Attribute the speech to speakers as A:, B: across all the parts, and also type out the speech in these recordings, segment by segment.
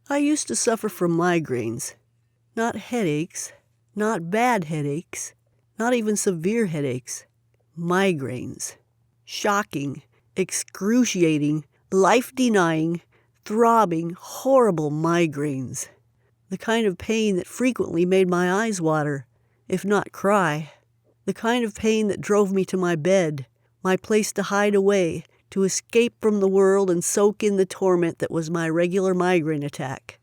A: I used to suffer from migraines. Not headaches, not bad headaches, not even severe headaches. Migraines. Shocking, excruciating, life-denying, throbbing, horrible migraines. The kind of pain that frequently made my eyes water, if not cry. The kind of pain that drove me to my bed, my place to hide away, to escape from the world and soak in the torment that was my regular migraine attack.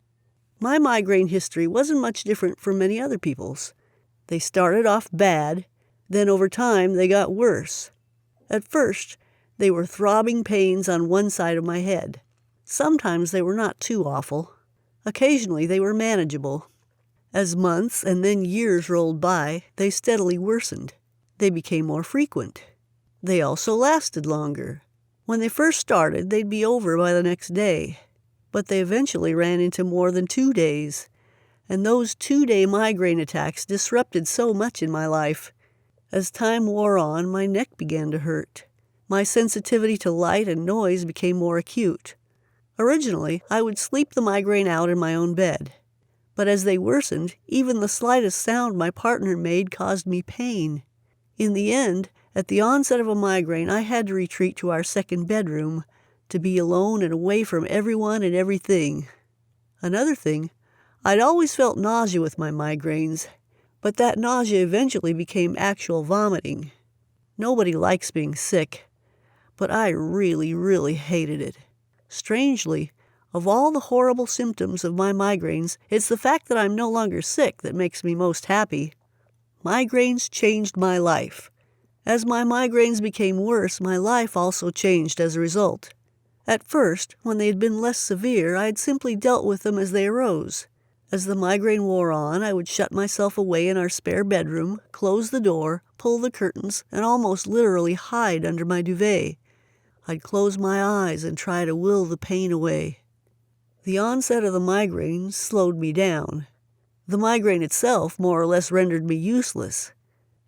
A: My migraine history wasn't much different from many other people's. They started off bad, then over time they got worse. At first, they were throbbing pains on one side of my head. Sometimes they were not too awful. Occasionally they were manageable. As months and then years rolled by, they steadily worsened. They became more frequent. They also lasted longer. When they first started, they'd be over by the next day. But they eventually ran into more than 2 days. And those 2-day migraine attacks disrupted so much in my life. As time wore on, my neck began to hurt. My sensitivity to light and noise became more acute. Originally, I would sleep the migraine out in my own bed. But as they worsened, even the slightest sound my partner made caused me pain. In the end, at the onset of a migraine, I had to retreat to our second bedroom, to be alone and away from everyone and everything. Another thing, I'd always felt nausea with my migraines, but that nausea eventually became actual vomiting. Nobody likes being sick, but I really, really hated it. Strangely, of all the horrible symptoms of my migraines, it's the fact that I'm no longer sick that makes me most happy. Migraines changed my life. As my migraines became worse, my life also changed as a result. At first, when they had been less severe, I had simply dealt with them as they arose. As the migraine wore on, I would shut myself away in our spare bedroom, close the door, pull the curtains, and almost literally hide under my duvet. I'd close my eyes and try to will the pain away. The onset of the migraine slowed me down. The migraine itself more or less rendered me useless,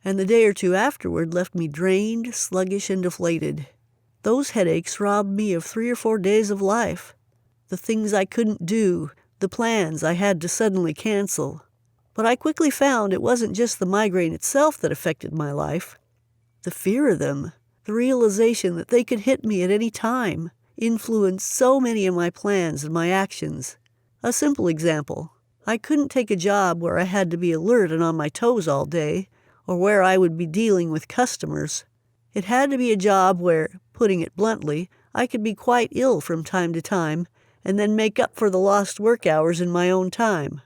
A: and the day or two afterward left me drained, sluggish, and deflated. Those headaches robbed me of 3 or 4 days of life. The things I couldn't do, the plans I had to suddenly cancel. But I quickly found it wasn't just the migraine itself that affected my life. The fear of them, the realization that they could hit me at any time, influenced so many of my plans and my actions. A simple example. I couldn't take a job where I had to be alert and on my toes all day, or where I would be dealing with customers. It had to be a job where, putting it bluntly, I could be quite ill from time to time, and then make up for the lost work hours in my own time.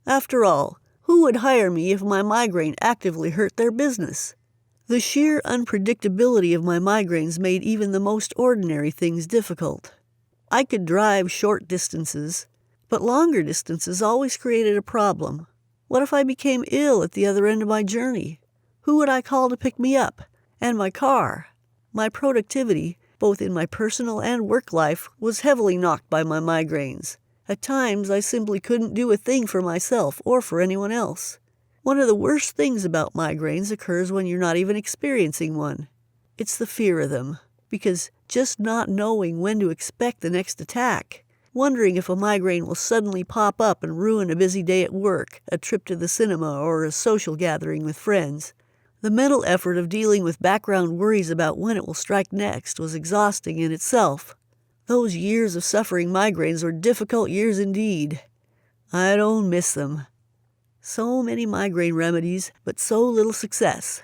A: After all, who would hire me if my migraine actively hurt their business? The sheer unpredictability of my migraines made even the most ordinary things difficult. I could drive short distances, but longer distances always created a problem. What if I became ill at the other end of my journey? Who would I call to pick me up? And my car? My productivity, both in my personal and work life, was heavily knocked by my migraines. At times, I simply couldn't do a thing for myself or for anyone else. One of the worst things about migraines occurs when you're not even experiencing one. It's the fear of them, because just not knowing when to expect the next attack, wondering if a migraine will suddenly pop up and ruin a busy day at work, a trip to the cinema, or a social gathering with friends. The mental effort of dealing with background worries about when it will strike next was exhausting in itself. Those years of suffering migraines were difficult years indeed. I don't miss them. So many migraine remedies, but so little success.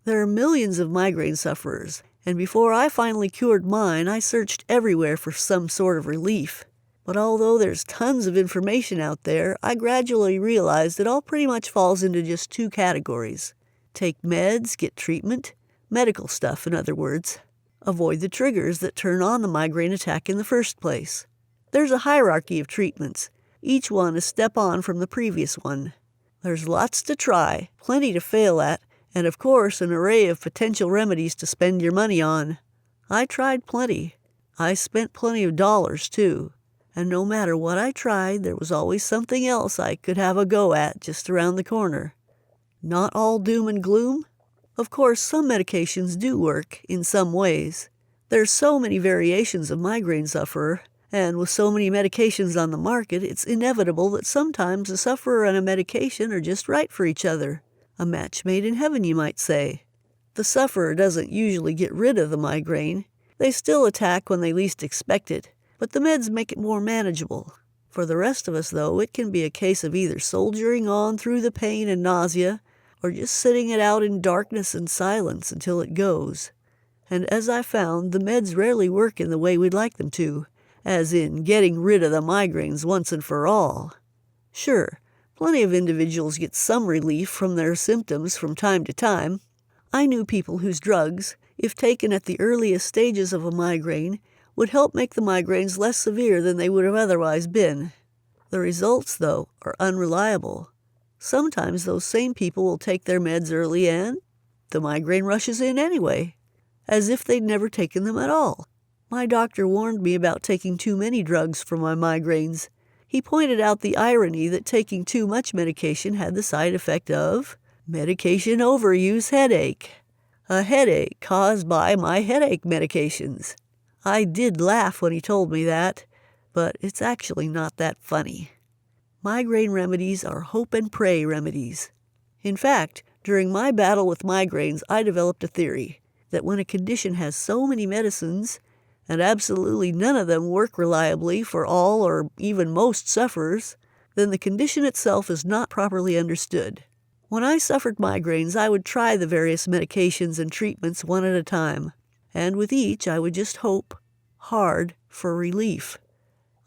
A: There are millions of migraine sufferers, and before I finally cured mine, I searched everywhere for some sort of relief. But although there's tons of information out there, I gradually realized it all pretty much falls into just 2 categories. Take meds, get treatment, medical stuff in other words. Avoid the triggers that turn on the migraine attack in the first place. There's a hierarchy of treatments, each one a step on from the previous one. There's lots to try, plenty to fail at, and of course an array of potential remedies to spend your money on. I tried plenty. I spent plenty of dollars, too. And no matter what I tried, there was always something else I could have a go at just around the corner. Not all doom and gloom? Of course, some medications do work in some ways. There's so many variations of migraine sufferer, And with so many medications on the market, it's inevitable that sometimes the sufferer and a medication are just right for each other. A match made in heaven, you might say. The sufferer doesn't usually get rid of the migraine. They still attack when they least expect it, but the meds make it more manageable. For the rest of us, though, it can be a case of either soldiering on through the pain and nausea, or just sitting it out in darkness and silence until it goes. And as I found, the meds rarely work in the way we'd like them to, as in getting rid of the migraines once and for all. Sure, plenty of individuals get some relief from their symptoms from time to time. I knew people whose drugs, if taken at the earliest stages of a migraine, would help make the migraines less severe than they would have otherwise been. The results, though, are unreliable. Sometimes those same people will take their meds early and the migraine rushes in anyway, as if they'd never taken them at all. My doctor warned me about taking too many drugs for my migraines. He pointed out the irony that taking too much medication had the side effect of medication overuse headache. A headache caused by my headache medications. I did laugh when he told me that, but it's actually not that funny. Migraine remedies are hope and pray remedies. In fact, during my battle with migraines, I developed a theory that when a condition has so many medicines, and absolutely none of them work reliably for all or even most sufferers, then the condition itself is not properly understood. When I suffered migraines, I would try the various medications and treatments one at a time, and with each I would just hope hard for relief.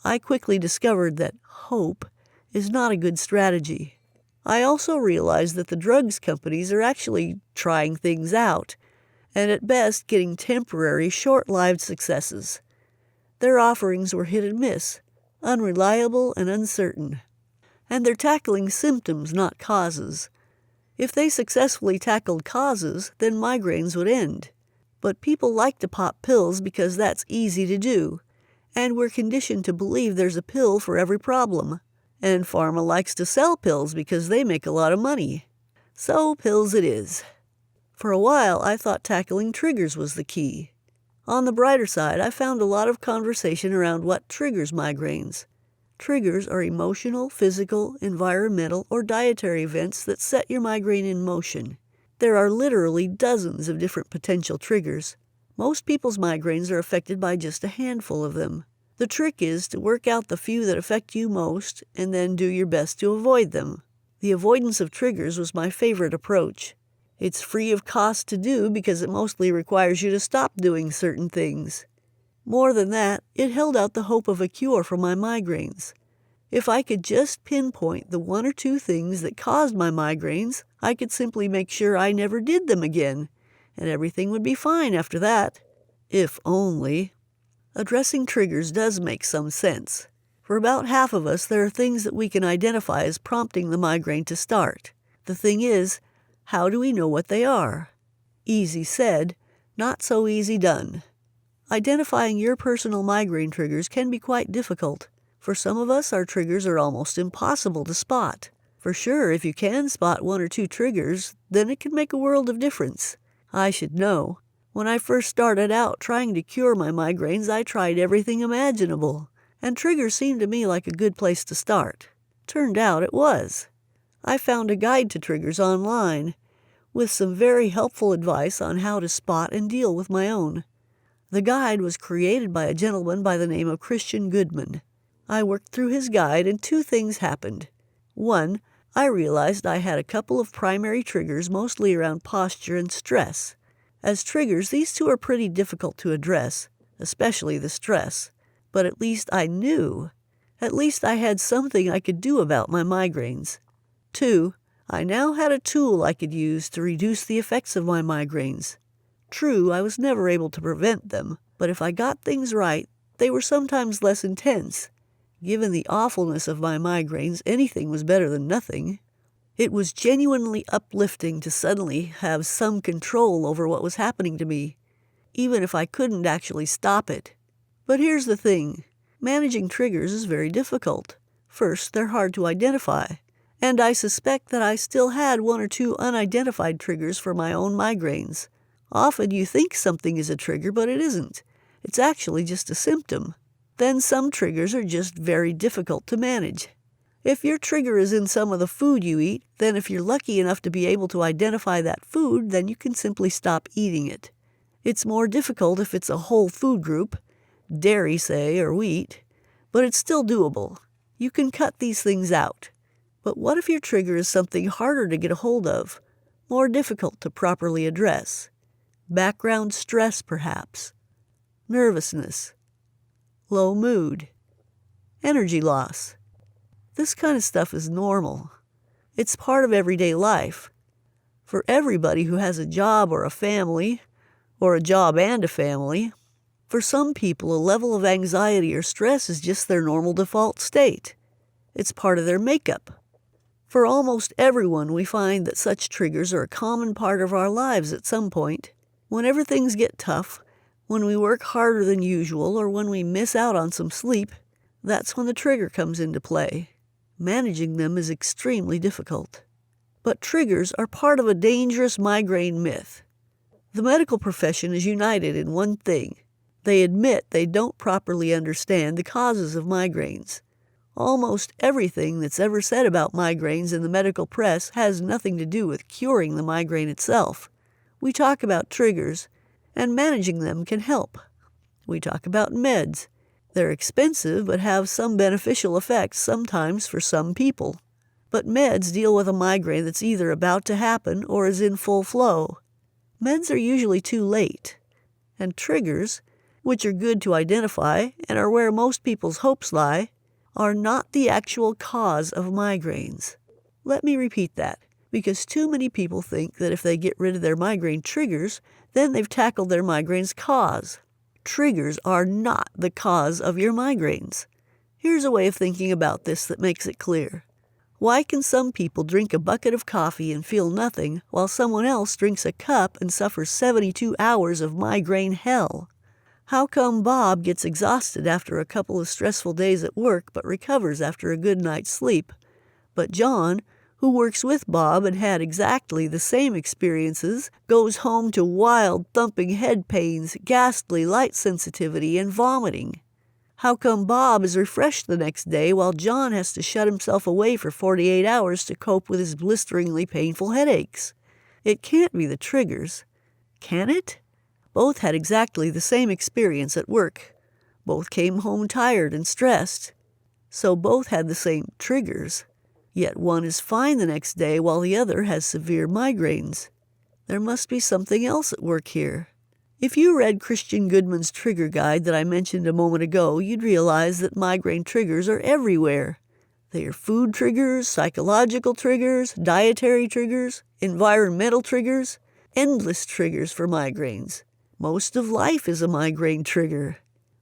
A: I quickly discovered that hope is not a good strategy. I also realized that the drugs companies are actually trying things out, and at best getting temporary, short-lived successes. Their offerings were hit and miss, unreliable and uncertain. And they're tackling symptoms, not causes. If they successfully tackled causes, then migraines would end. But people like to pop pills because that's easy to do, and we're conditioned to believe there's a pill for every problem. And pharma likes to sell pills because they make a lot of money. So pills it is. For a while, I thought tackling triggers was the key. On the brighter side, I found a lot of conversation around what triggers migraines. Triggers are emotional, physical, environmental, or dietary events that set your migraine in motion. There are literally dozens of different potential triggers. Most people's migraines are affected by just a handful of them. The trick is to work out the few that affect you most and then do your best to avoid them. The avoidance of triggers was my favorite approach. It's free of cost to do because it mostly requires you to stop doing certain things. More than that, it held out the hope of a cure for my migraines. If I could just pinpoint the one or two things that caused my migraines, I could simply make sure I never did them again, and everything would be fine after that. If only. Addressing triggers does make some sense. For about half of us, there are things that we can identify as prompting the migraine to start. The thing is, how do we know what they are? Easy said, not so easy done. Identifying your personal migraine triggers can be quite difficult. For some of us, our triggers are almost impossible to spot. For sure, if you can spot one or two triggers, then it can make a world of difference. I should know. When I first started out trying to cure my migraines, I tried everything imaginable, and triggers seemed to me like a good place to start. Turned out it was. I found a guide to triggers online, with some very helpful advice on how to spot and deal with my own. The guide was created by a gentleman by the name of Christian Goodman. I worked through his guide and two things happened. One, I realized I had a couple of primary triggers mostly around posture and stress. As triggers, these two are pretty difficult to address, especially the stress. But at least I knew. At least I had something I could do about my migraines. Two, I now had a tool I could use to reduce the effects of my migraines. True, I was never able to prevent them, but if I got things right, they were sometimes less intense. Given the awfulness of my migraines, anything was better than nothing. It was genuinely uplifting to suddenly have some control over what was happening to me, even if I couldn't actually stop it. But here's the thing. Managing triggers is very difficult. First, they're hard to identify, and I suspect that I still had one or two unidentified triggers for my own migraines. Often you think something is a trigger, but it isn't. It's actually just a symptom. Then some triggers are just very difficult to manage. If your trigger is in some of the food you eat, then if you're lucky enough to be able to identify that food, then you can simply stop eating it. It's more difficult if it's a whole food group, dairy, say, or wheat, but it's still doable. You can cut these things out. But what if your trigger is something harder to get a hold of, more difficult to properly address? Background stress, perhaps. Nervousness. Low mood. Energy loss. This kind of stuff is normal. It's part of everyday life. For everybody who has a job or a family, or a job and a family, for some people a level of anxiety or stress is just their normal default state. It's part of their makeup. For almost everyone, we find that such triggers are a common part of our lives at some point. Whenever things get tough, when we work harder than usual, or when we miss out on some sleep, that's when the trigger comes into play. Managing them is extremely difficult. But triggers are part of a dangerous migraine myth. The medical profession is united in one thing. They admit they don't properly understand the causes of migraines. Almost everything that's ever said about migraines in the medical press has nothing to do with curing the migraine itself. We talk about triggers, and managing them can help. We talk about meds. They're expensive but have some beneficial effects sometimes for some people. But meds deal with a migraine that's either about to happen or is in full flow. Meds are usually too late. And triggers, which are good to identify and are where most people's hopes lie, are not the actual cause of migraines. Let me repeat that, because too many people think that if they get rid of their migraine triggers, then they've tackled their migraine's cause. Triggers are not the cause of your migraines. Here's a way of thinking about this that makes it clear. Why can some people drink a bucket of coffee and feel nothing, while someone else drinks a cup and suffers 72 hours of migraine hell? How come Bob gets exhausted after a couple of stressful days at work but recovers after a good night's sleep, but John, who works with Bob and had exactly the same experiences, goes home to wild thumping head pains, ghastly light sensitivity, and vomiting? How come Bob is refreshed the next day while John has to shut himself away for 48 hours to cope with his blisteringly painful headaches? It can't be the triggers. Can it? Both had exactly the same experience at work. Both came home tired and stressed. So both had the same triggers. Yet one is fine the next day while the other has severe migraines. There must be something else at work here. If you read Christian Goodman's trigger guide that I mentioned a moment ago, you'd realize that migraine triggers are everywhere. They are food triggers, psychological triggers, dietary triggers, environmental triggers, endless triggers for migraines. Most of life is a migraine trigger.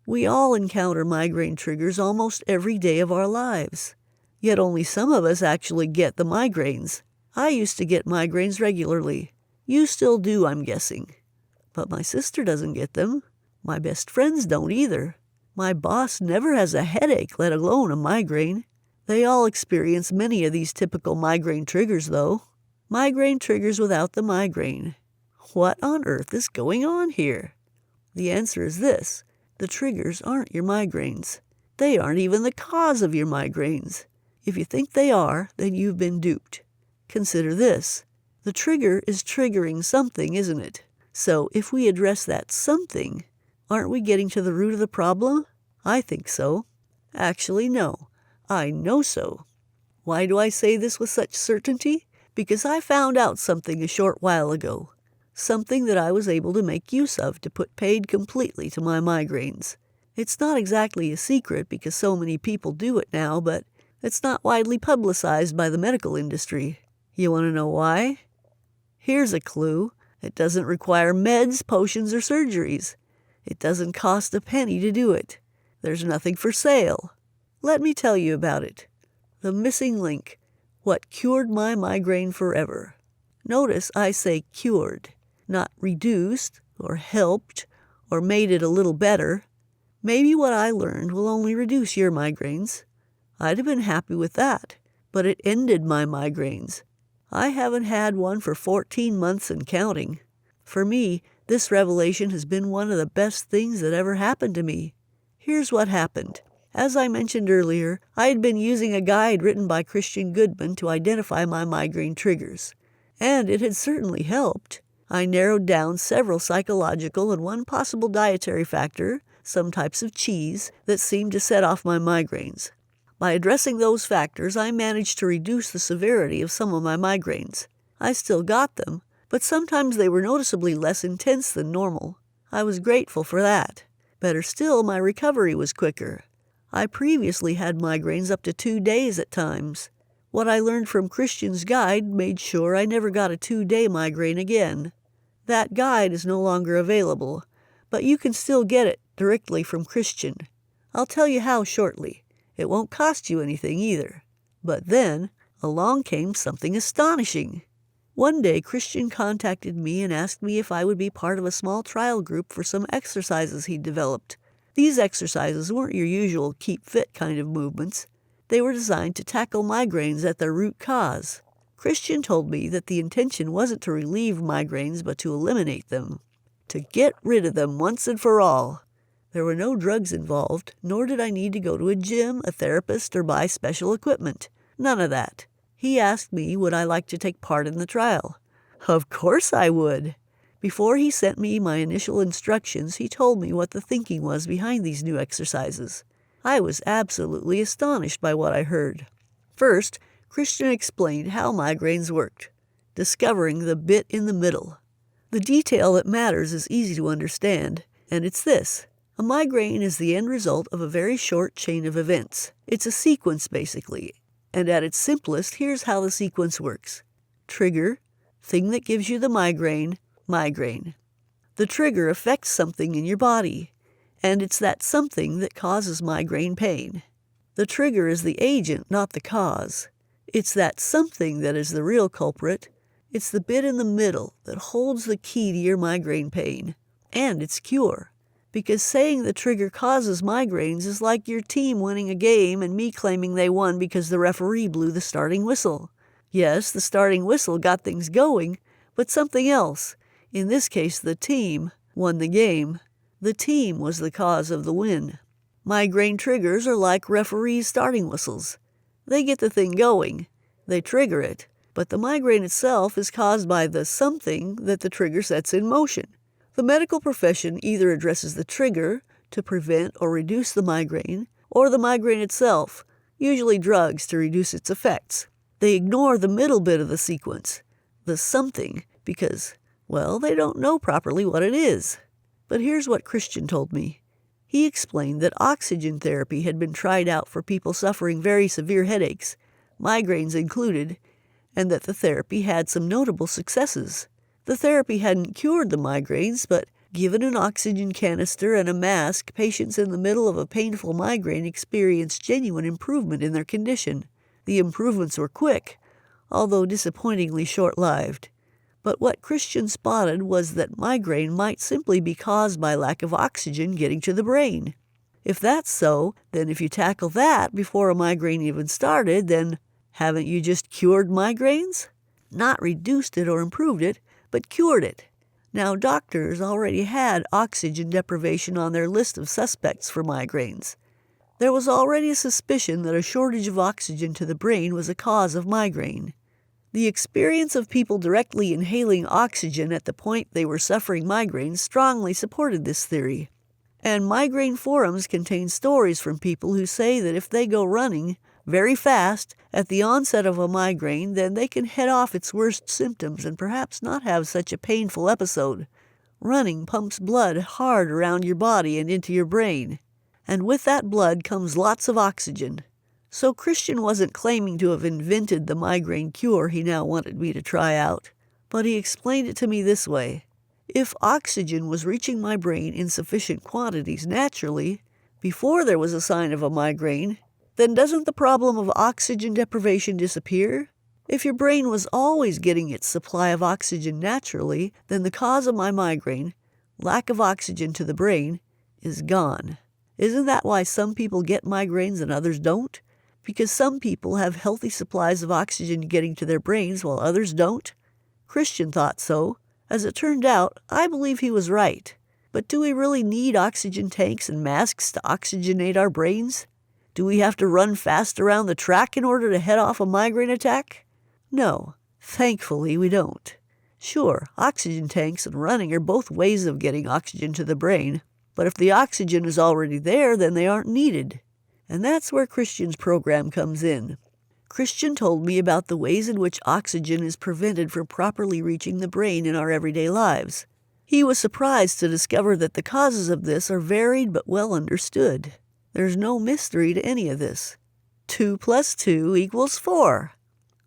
A: We all encounter migraine triggers almost every day of our lives. Yet only some of us actually get the migraines. I used to get migraines regularly. You still do, I'm guessing. But my sister doesn't get them. My best friends don't either. My boss never has a headache, let alone a migraine. They all experience many of these typical migraine triggers, though. Migraine triggers without the migraine. What on earth is going on here? The answer is this. The triggers aren't your migraines. They aren't even the cause of your migraines. If you think they are, then you've been duped. Consider this. The trigger is triggering something, isn't it? So if we address that something, aren't we getting to the root of the problem? I think so. Actually, no. I know so. Why do I say this with such certainty? Because I found out something a short while ago. Something that I was able to make use of to put paid completely to my migraines. It's not exactly a secret because so many people do it now, but it's not widely publicized by the medical industry. You want to know why? Here's a clue. It doesn't require meds, potions, or surgeries. It doesn't cost a penny to do it. There's nothing for sale. Let me tell you about it. The missing link. What cured my migraine forever. Notice I say cured. Not reduced, or helped, or made it a little better. Maybe what I learned will only reduce your migraines. I'd have been happy with that, but it ended my migraines. I haven't had one for 14 months and counting. For me, this revelation has been one of the best things that ever happened to me. Here's what happened. As I mentioned earlier, I had been using a guide written by Christian Goodman to identify my migraine triggers. And it had certainly helped. I narrowed down several psychological and one possible dietary factor, some types of cheese, that seemed to set off my migraines. By addressing those factors, I managed to reduce the severity of some of my migraines. I still got them, but sometimes they were noticeably less intense than normal. I was grateful for that. Better still, my recovery was quicker. I previously had migraines up to 2 days at times. What I learned from Christian's guide made sure I never got a 2-day migraine again. That guide is no longer available, but you can still get it directly from Christian. I'll tell you how shortly. It won't cost you anything either. But then, along came something astonishing. One day, Christian contacted me and asked me if I would be part of a small trial group for some exercises he'd developed. These exercises weren't your usual keep fit kind of movements. They were designed to tackle migraines at their root cause. Christian told me that the intention wasn't to relieve migraines but to eliminate them, to get rid of them once and for all. There were no drugs involved, nor did I need to go to a gym, a therapist, or buy special equipment. None of that. He asked me would I like to take part in the trial. Of course I would. Before he sent me my initial instructions, he told me what the thinking was behind these new exercises. I was absolutely astonished by what I heard. First, Christian explained how migraines worked, discovering the bit in the middle. The detail that matters is easy to understand, and it's this. A migraine is the end result of a very short chain of events. It's a sequence, basically. And at its simplest, here's how the sequence works. Trigger, thing that gives you the migraine, migraine. The trigger affects something in your body, and it's that something that causes migraine pain. The trigger is the agent, not the cause. It's that something that is the real culprit. It's the bit in the middle that holds the key to your migraine pain, and its cure. Because saying the trigger causes migraines is like your team winning a game and me claiming they won because the referee blew the starting whistle. Yes, the starting whistle got things going, but something else, in this case the team, won the game. The team was the cause of the win. Migraine triggers are like referees' starting whistles. They get the thing going. They trigger it, but the migraine itself is caused by the something that the trigger sets in motion. The medical profession either addresses the trigger to prevent or reduce the migraine, or the migraine itself, usually drugs to reduce its effects. They ignore the middle bit of the sequence, the something, because, well, they don't know properly what it is. But here's what Christian told me. He explained that oxygen therapy had been tried out for people suffering very severe headaches, migraines included, and that the therapy had some notable successes. The therapy hadn't cured the migraines, but given an oxygen canister and a mask, patients in the middle of a painful migraine experienced genuine improvement in their condition. The improvements were quick, although disappointingly short-lived. But what Christian spotted was that migraine might simply be caused by lack of oxygen getting to the brain. If that's so, then if you tackle that before a migraine even started, then haven't you just cured migraines? Not reduced it or improved it, but cured it. Now, doctors already had oxygen deprivation on their list of suspects for migraines. There was already a suspicion that a shortage of oxygen to the brain was a cause of migraine. The experience of people directly inhaling oxygen at the point they were suffering migraines strongly supported this theory. And migraine forums contain stories from people who say that if they go running very fast at the onset of a migraine, then they can head off its worst symptoms and perhaps not have such a painful episode. Running pumps blood hard around your body and into your brain, and with that blood comes lots of oxygen. So Christian wasn't claiming to have invented the migraine cure he now wanted me to try out, but he explained it to me this way. If oxygen was reaching my brain in sufficient quantities naturally, before there was a sign of a migraine, then doesn't the problem of oxygen deprivation disappear? If your brain was always getting its supply of oxygen naturally, then the cause of my migraine, lack of oxygen to the brain, is gone. Isn't that why some people get migraines and others don't? Because some people have healthy supplies of oxygen getting to their brains while others don't? Christian thought so. As it turned out, I believe he was right. But do we really need oxygen tanks and masks to oxygenate our brains? Do we have to run fast around the track in order to head off a migraine attack? No, thankfully we don't. Sure, oxygen tanks and running are both ways of getting oxygen to the brain, but if the oxygen is already there, then they aren't needed. And that's where Christian's program comes in. Christian told me about the ways in which oxygen is prevented from properly reaching the brain in our everyday lives. He was surprised to discover that the causes of this are varied but well understood. There's no mystery to any of this. 2 + 2 = 4.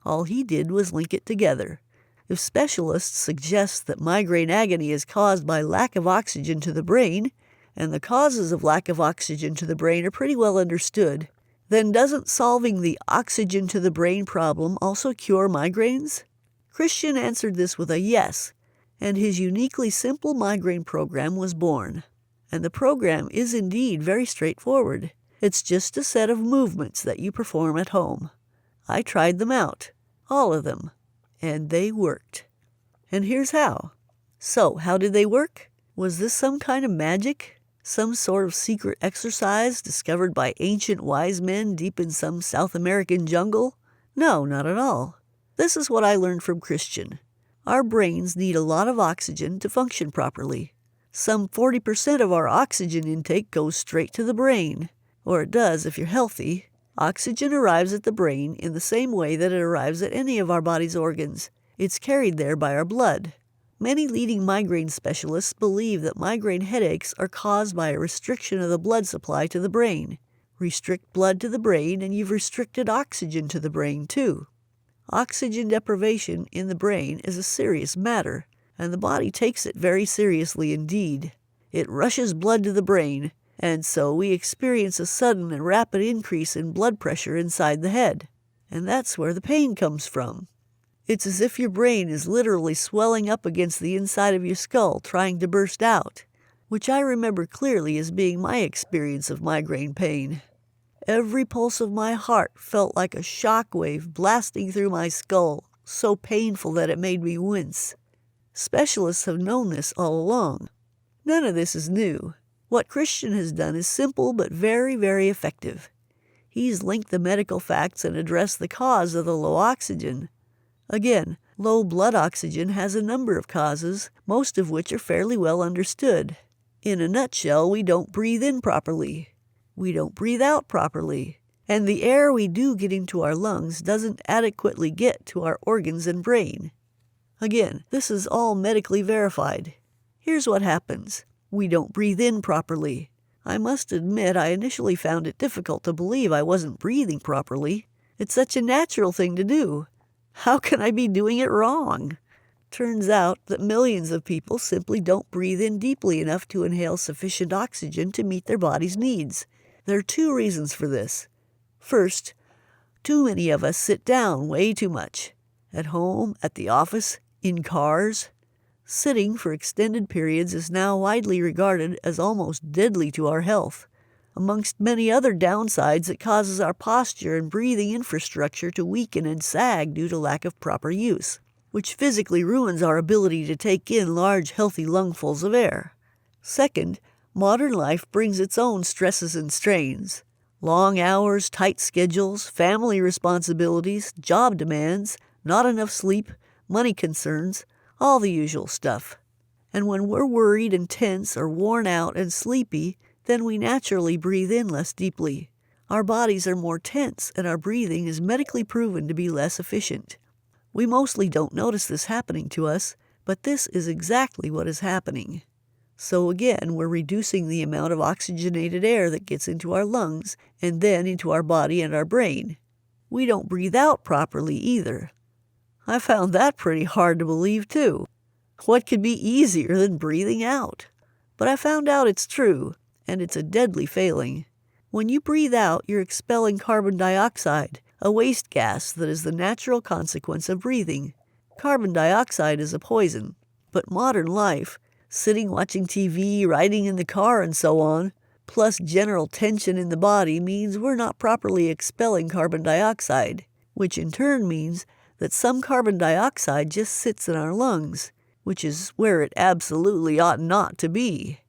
A: All he did was link it together. If specialists suggest that migraine agony is caused by lack of oxygen to the brain, and the causes of lack of oxygen to the brain are pretty well understood, then doesn't solving the oxygen to the brain problem also cure migraines? Christian answered this with a yes, and his uniquely simple migraine program was born. And the program is indeed very straightforward. It's just a set of movements that you perform at home. I tried them out, all of them, and they worked. And here's how. So, how did they work? Was this some kind of magic? Some sort of secret exercise discovered by ancient wise men deep in some South American jungle? No, not at all. This is what I learned from Christian. Our brains need a lot of oxygen to function properly. Some 40% of our oxygen intake goes straight to the brain, or it does if you're healthy. Oxygen arrives at the brain in the same way that it arrives at any of our body's organs. It's carried there by our blood. Many leading migraine specialists believe that migraine headaches are caused by a restriction of the blood supply to the brain. Restrict blood to the brain and you've restricted oxygen to the brain too. Oxygen deprivation in the brain is a serious matter, and the body takes it very seriously indeed. It rushes blood to the brain, and so we experience a sudden and rapid increase in blood pressure inside the head. And that's where the pain comes from. It's as if your brain is literally swelling up against the inside of your skull trying to burst out, which I remember clearly as being my experience of migraine pain. Every pulse of my heart felt like a shock wave blasting through my skull, so painful that it made me wince. Specialists have known this all along. None of this is new. What Christian has done is simple but very, very effective. He's linked the medical facts and addressed the cause of the low oxygen. Again, low blood oxygen has a number of causes, most of which are fairly well understood. In a nutshell, we don't breathe in properly. We don't breathe out properly. And the air we do get into our lungs doesn't adequately get to our organs and brain. Again, this is all medically verified. Here's what happens. We don't breathe in properly. I must admit I initially found it difficult to believe I wasn't breathing properly. It's such a natural thing to do. How can I be doing it wrong? Turns out that millions of people simply don't breathe in deeply enough to inhale sufficient oxygen to meet their body's needs. There are 2 reasons for this. First, too many of us sit down way too much. At home, at the office, in cars. Sitting for extended periods is now widely regarded as almost deadly to our health. Amongst many other downsides, it causes our posture and breathing infrastructure to weaken and sag due to lack of proper use, which physically ruins our ability to take in large, healthy lungfuls of air. Second, modern life brings its own stresses and strains. Long hours, tight schedules, family responsibilities, job demands, not enough sleep, money concerns, all the usual stuff. And when we're worried and tense or worn out and sleepy, then we naturally breathe in less deeply. Our bodies are more tense and our breathing is medically proven to be less efficient. We mostly don't notice this happening to us, but this is exactly what is happening. So again, we're reducing the amount of oxygenated air that gets into our lungs and then into our body and our brain. We don't breathe out properly either. I found that pretty hard to believe too. What could be easier than breathing out? But I found out it's true, and it's a deadly failing. When you breathe out, you're expelling carbon dioxide, a waste gas that is the natural consequence of breathing. Carbon dioxide is a poison, but modern life, sitting watching TV, riding in the car, and so on, plus general tension in the body means we're not properly expelling carbon dioxide, which in turn means that some carbon dioxide just sits in our lungs, which is where it absolutely ought not to be.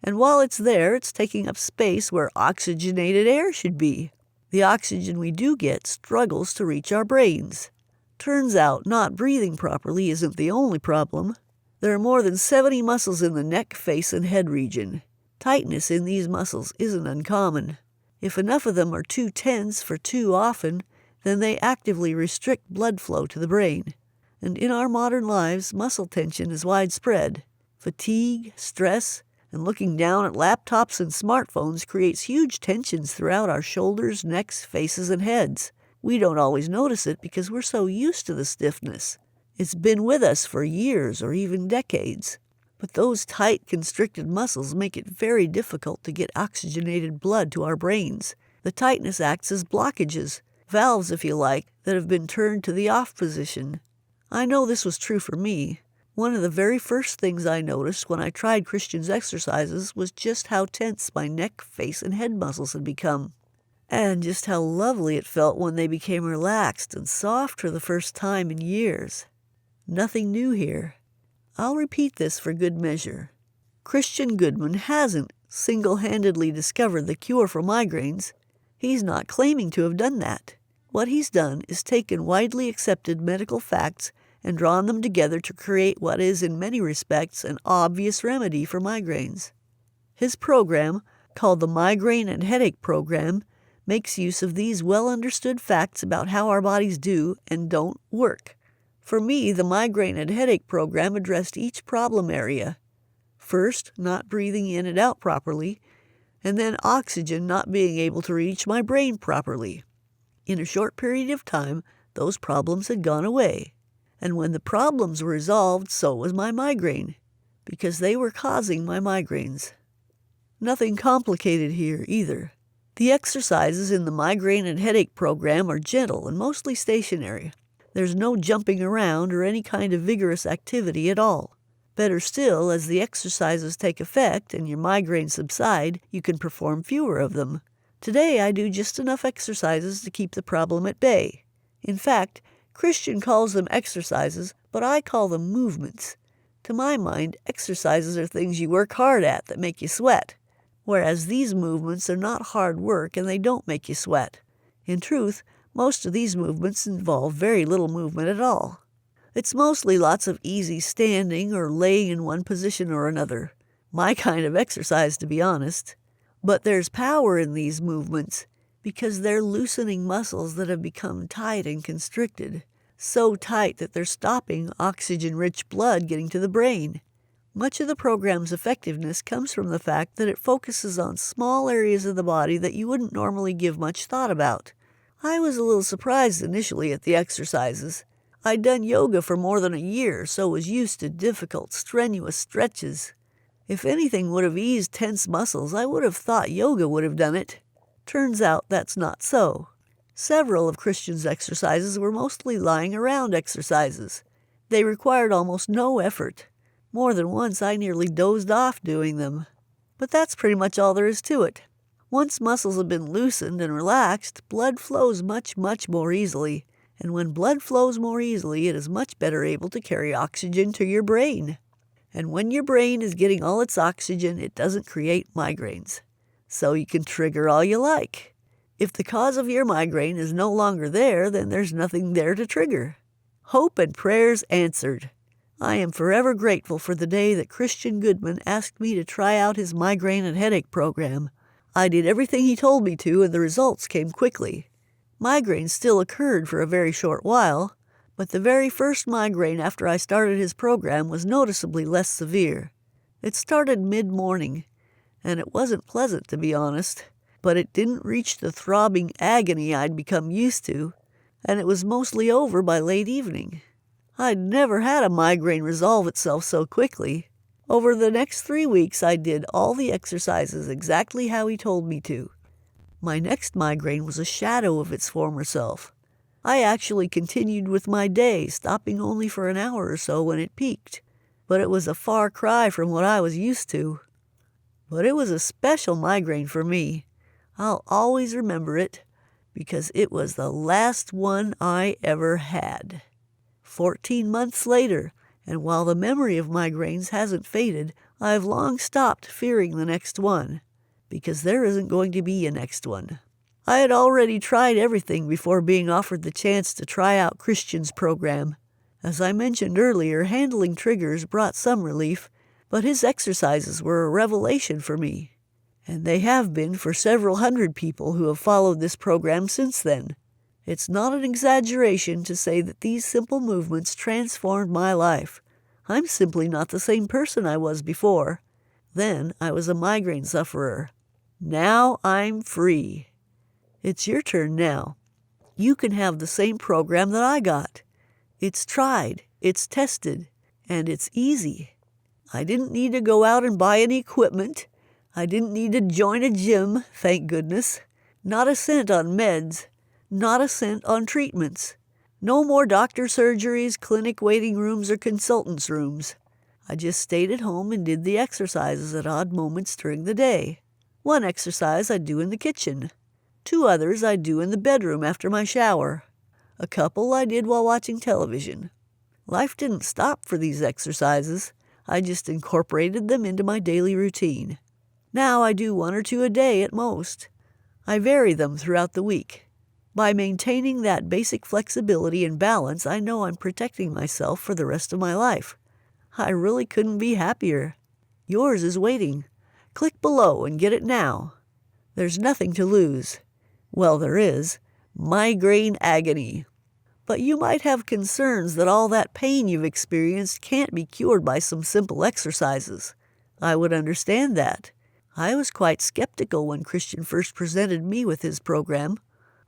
A: And while it's there, it's taking up space where oxygenated air should be. The oxygen we do get struggles to reach our brains. Turns out not breathing properly isn't the only problem. There are more than 70 muscles in the neck, face, and head region. Tightness in these muscles isn't uncommon. If enough of them are too tense for too often, then they actively restrict blood flow to the brain. And in our modern lives, muscle tension is widespread. Fatigue, stress, and looking down at laptops and smartphones creates huge tensions throughout our shoulders, necks, faces, and heads. We don't always notice it because we're so used to the stiffness. It's been with us for years or even decades. But those tight, constricted muscles make it very difficult to get oxygenated blood to our brains. The tightness acts as blockages, valves if you like, that have been turned to the off position. I know this was true for me. One of the very first things I noticed when I tried Christian's exercises was just how tense my neck, face, and head muscles had become. And just how lovely it felt when they became relaxed and soft for the first time in years. Nothing new here. I'll repeat this for good measure. Christian Goodman hasn't single-handedly discovered the cure for migraines. He's not claiming to have done that. What he's done is taken widely accepted medical facts and drawn them together to create what is, in many respects, an obvious remedy for migraines. His program, called the Migraine and Headache Program, makes use of these well-understood facts about how our bodies do and don't work. For me, the Migraine and Headache Program addressed each problem area. First, not breathing in and out properly, and then oxygen not being able to reach my brain properly. In a short period of time, those problems had gone away. And when the problems were resolved, so was my migraine, because they were causing my migraines. Nothing complicated here either. The exercises in the Migraine and Headache Program are gentle and mostly stationary. There's no jumping around or any kind of vigorous activity at all. Better still, as the exercises take effect and your migraines subside, you can perform fewer of them. Today I do just enough exercises to keep the problem at bay. In fact, Christian calls them exercises, but I call them movements. To my mind, exercises are things you work hard at that make you sweat, whereas these movements are not hard work and they don't make you sweat. In truth, most of these movements involve very little movement at all. It's mostly lots of easy standing or laying in one position or another. My kind of exercise, to be honest. But there's power in these movements because they're loosening muscles that have become tight and constricted, so tight that they're stopping oxygen-rich blood getting to the brain. Much of the program's effectiveness comes from the fact that it focuses on small areas of the body that you wouldn't normally give much thought about. I was a little surprised initially at the exercises. I'd done yoga for more than a year, so was used to difficult, strenuous stretches. If anything would have eased tense muscles, I would have thought yoga would have done it. Turns out that's not so. Several of Christian's exercises were mostly lying around exercises. They required almost no effort. More than once I nearly dozed off doing them. But that's pretty much all there is to it. Once muscles have been loosened and relaxed, blood flows much, much more easily. And when blood flows more easily, it is much better able to carry oxygen to your brain. And when your brain is getting all its oxygen, it doesn't create migraines. So you can trigger all you like. If the cause of your migraine is no longer there, then there's nothing there to trigger. Hope and prayers answered. I am forever grateful for the day that Christian Goodman asked me to try out his Migraine and Headache Program. I did everything he told me to, and the results came quickly. Migraines still occurred for a very short while, but the very first migraine after I started his program was noticeably less severe. It started mid-morning, and it wasn't pleasant, to be honest, but it didn't reach the throbbing agony I'd become used to, and it was mostly over by late evening. I'd never had a migraine resolve itself so quickly. Over the next 3 weeks, I did all the exercises exactly how he told me to. My next migraine was a shadow of its former self. I actually continued with my day, stopping only for an hour or so when it peaked, but it was a far cry from what I was used to. But it was a special migraine for me. I'll always remember it, because it was the last one I ever had. 14 months later, and while the memory of migraines hasn't faded, I've long stopped fearing the next one, because there isn't going to be a next one. I had already tried everything before being offered the chance to try out Christian's program. As I mentioned earlier, handling triggers brought some relief, but his exercises were a revelation for me. And they have been for several hundred people who have followed this program since then. It's not an exaggeration to say that these simple movements transformed my life. I'm simply not the same person I was before. Then I was a migraine sufferer. Now I'm free. It's your turn now. You can have the same program that I got. It's tried, it's tested, and it's easy. I didn't need to go out and buy any equipment. I didn't need to join a gym, thank goodness. Not a cent on meds. Not a cent on treatments. No more doctor surgeries, clinic waiting rooms, or consultants' rooms. I just stayed at home and did the exercises at odd moments during the day. One exercise I'd do in the kitchen. 2 others I'd do in the bedroom after my shower. A couple I did while watching television. Life didn't stop for these exercises. I just incorporated them into my daily routine. Now I do 1 or 2 a day at most. I vary them throughout the week. By maintaining that basic flexibility and balance, I know I'm protecting myself for the rest of my life. I really couldn't be happier. Yours is waiting. Click below and get it now. There's nothing to lose. Well, there is. Migraine agony. But you might have concerns that all that pain you've experienced can't be cured by some simple exercises. I would understand that. I was quite skeptical when Christian first presented me with his program.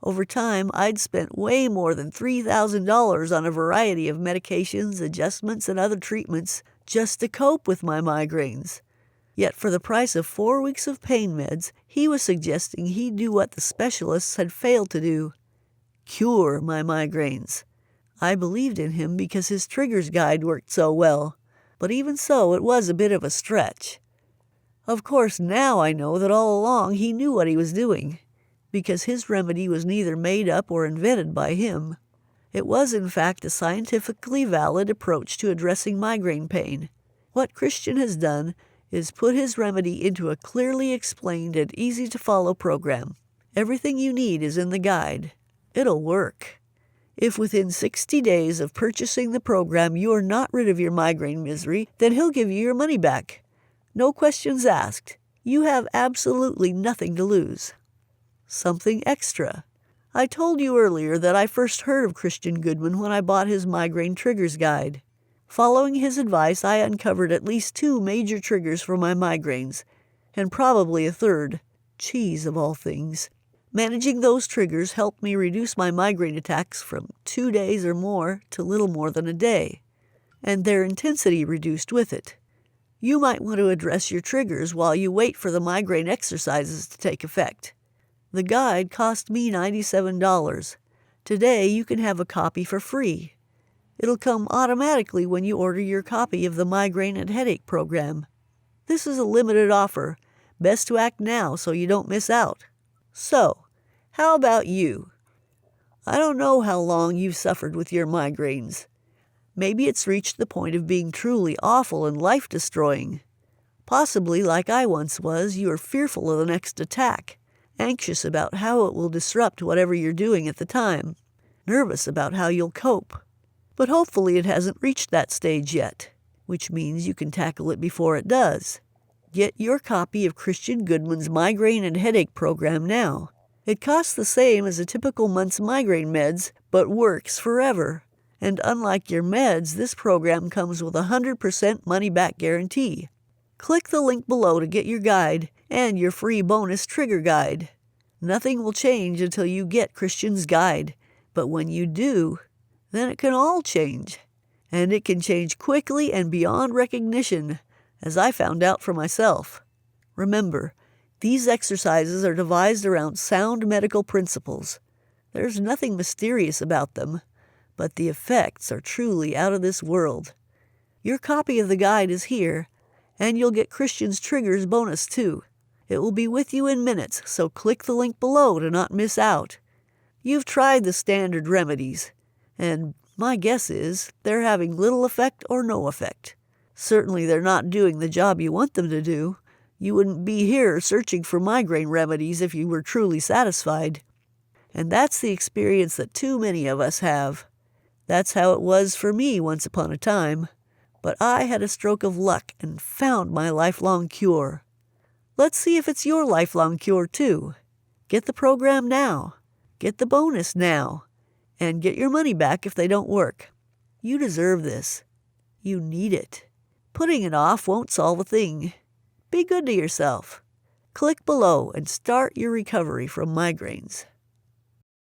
A: Over time, I'd spent way more than $3,000 on a variety of medications, adjustments, and other treatments just to cope with my migraines. Yet for the price of 4 weeks of pain meds, he was suggesting he'd do what the specialists had failed to do: cure my migraines. I believed in him because his triggers guide worked so well, but even so, it was a bit of a stretch. Of course, now I know that all along he knew what he was doing, because his remedy was neither made up or invented by him. It was, in fact, a scientifically valid approach to addressing migraine pain. What Christian has done is put his remedy into a clearly explained and easy-to-follow program. Everything you need is in the guide. It'll work. If within 60 days of purchasing the program you are not rid of your migraine misery, then he'll give you your money back. No questions asked. You have absolutely nothing to lose. Something extra. I told you earlier that I first heard of Christian Goodman when I bought his Migraine Triggers Guide. Following his advice, I uncovered at least 2 major triggers for my migraines, and probably a third: cheese of all things. Managing those triggers helped me reduce my migraine attacks from 2 days or more to little more than a day, and their intensity reduced with it. You might want to address your triggers while you wait for the migraine exercises to take effect. The guide cost me $97. Today you can have a copy for free. It'll come automatically when you order your copy of the Migraine and Headache program. This is a limited offer. Best to act now so you don't miss out. So, how about you? I don't know how long you've suffered with your migraines. Maybe it's reached the point of being truly awful and life-destroying. Possibly, like I once was, you are fearful of the next attack, anxious about how it will disrupt whatever you're doing at the time, nervous about how you'll cope. But hopefully it hasn't reached that stage yet, which means you can tackle it before it does. Get your copy of Christian Goodman's Migraine and Headache program now. It costs the same as a typical month's migraine meds, but works forever. And unlike your meds, this program comes with a 100% money-back guarantee. Click the link below to get your guide and your free bonus trigger guide. Nothing will change until you get Christian's guide, but when you do, then it can all change. And it can change quickly and beyond recognition, as I found out for myself. Remember, these exercises are devised around sound medical principles. There's nothing mysterious about them, but the effects are truly out of this world. Your copy of the guide is here, and you'll get Christian's Triggers bonus too. It will be with you in minutes, so click the link below to not miss out. You've tried the standard remedies, and my guess is they're having little effect or no effect. Certainly they're not doing the job you want them to do. You wouldn't be here searching for migraine remedies if you were truly satisfied. And that's the experience that too many of us have. That's how it was for me once upon a time. But I had a stroke of luck and found my lifelong cure. Let's see if it's your lifelong cure too. Get the program now. Get the bonus now. And get your money back if they don't work. You deserve this. You need it. Putting it off won't solve a thing. Be good to yourself. Click below and start your recovery from migraines.